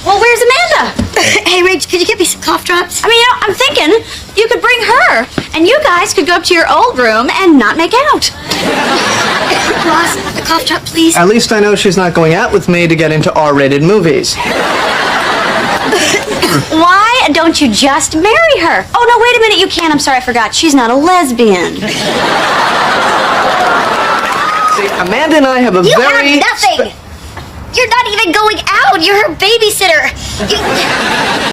Well, where's Amanda? Hey, Rach, could you get me some cough drops? I mean, I'm thinking you could bring her, and you guys could go up to your old room and not make out. Ross, a cough drop, please. At least I know she's not going out with me to get into R-rated movies. Why don't you just marry her? Oh, no, wait a minute, you can't. I'm sorry, I forgot. She's not a lesbian. See, Amanda and I have a You very... have nothing. You're not even going out. You're her babysitter.